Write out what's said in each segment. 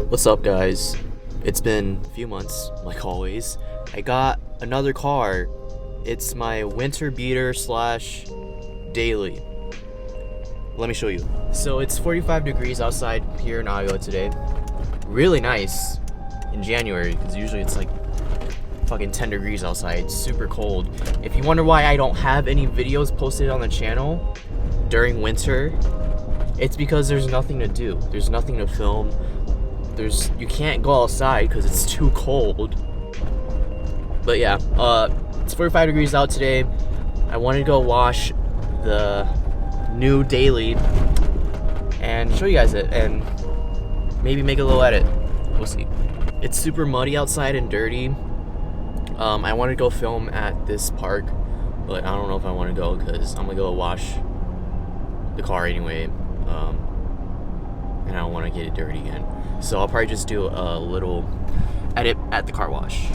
What's up, guys? It's been a few months, like always. I got another car. It's my winter beater slash daily. Let me show you. So it's 45 degrees outside here in Iowa today. Really nice in January, because usually it's like fucking 10 degrees outside. It's super cold. If you wonder why I don't have any videos posted on the channel during winter, it's because there's nothing to do. There's nothing to film. You can't go outside because it's too cold. But yeah, it's 45 degrees out today. I wanted to go wash the new daily and show you guys it and maybe make a little edit. We'll see. It's super muddy outside and dirty. I want to go film at this park, but I don't know if I want to go because I'm gonna go wash the car anyway, and I don't want to get it dirty again. So I'll probably just do a little edit at the car wash.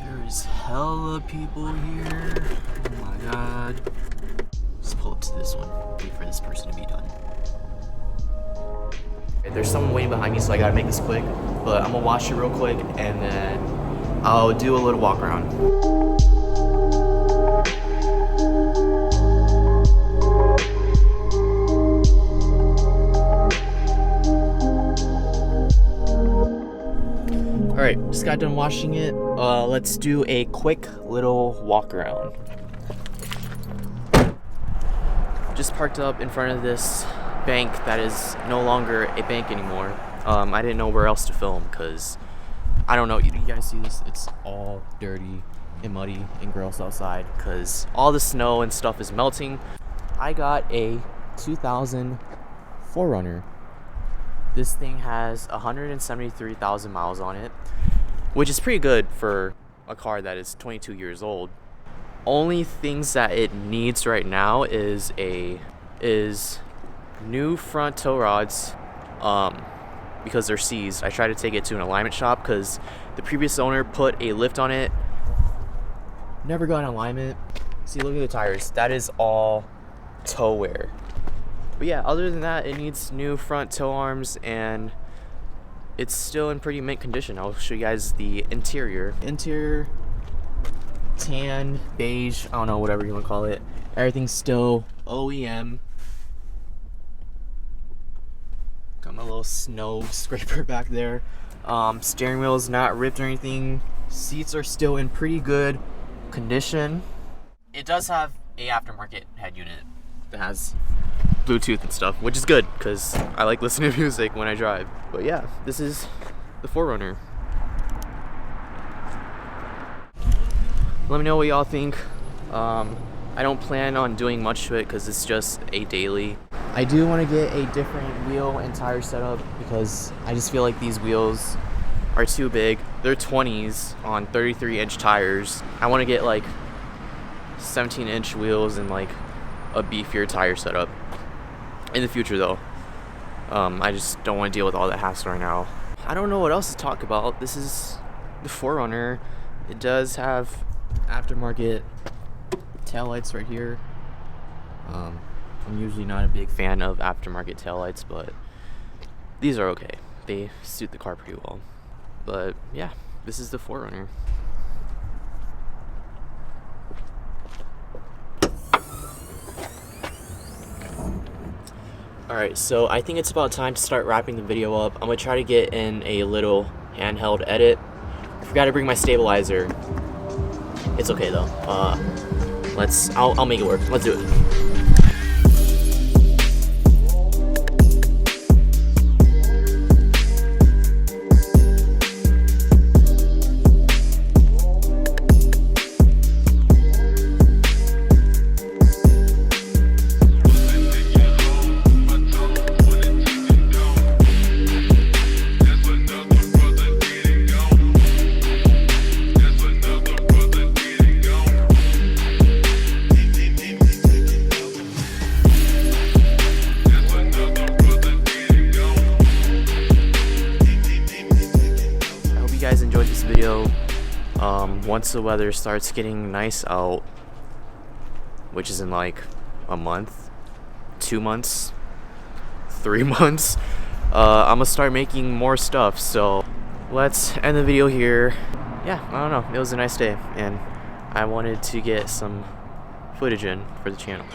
There's hella people here. Oh my god. Let's pull up to this one. Wait for this person to be done. There's someone waiting behind me, so I gotta make this quick. But I'm gonna wash it real quick and then I'll do a little walk around. Alright, just got done washing it. Let's do a quick little walk around. Just parked up in front of this bank that is no longer a bank anymore. I didn't know where else to film because I don't know. You guys see this? It's all dirty and muddy and gross outside because all the snow and stuff is melting. I got a 2000 4RUNNER. This thing has 173,000 miles on it, which is pretty good for a car that is 22 years old. Only things that it needs right now is new front tow rods, because they're seized. I tried to take it to an alignment shop because the previous owner put a lift on it, never got an alignment. See, look at the tires. That is all tow wear. But yeah, other than that, it needs new front tow arms and it's still in pretty mint condition. I'll show you guys the interior. Interior, tan, beige, I don't know, whatever you want to call it. Everything's still OEM. Got my little snow scraper back there. Steering wheel is not ripped or anything. Seats are still in pretty good condition. It does have a aftermarket head unit that has Bluetooth and stuff, which is good because I like listening to music when I drive. But yeah, this is the 4RUNNER. Let me know what y'all think. I don't plan on doing much to it because it's just a daily. I do want to get a different wheel and tire setup because I just feel like these wheels are too big. They're 20s on 33-inch tires. I want to get like 17-inch wheels and like a beefier tire setup in the future though. I just don't want to deal with all that hassle right now. I don't know what else to talk about. This is the 4RUNNER. It does have aftermarket taillights right here. I'm usually not a big fan of aftermarket taillights, but these are okay. They suit the car pretty well. But yeah, this is the 4RUNNER. Alright, so I think it's about time to start wrapping the video up. I'm gonna try to get in a little handheld edit. I forgot to bring my stabilizer. It's okay though. I'll make it work. Let's do it. Once the weather starts getting nice out, which is in like a month, 2 months, 3 months, I'm gonna start making more stuff, so let's end the video here. Yeah, I don't know, it was a nice day, and I wanted to get some footage in for the channel.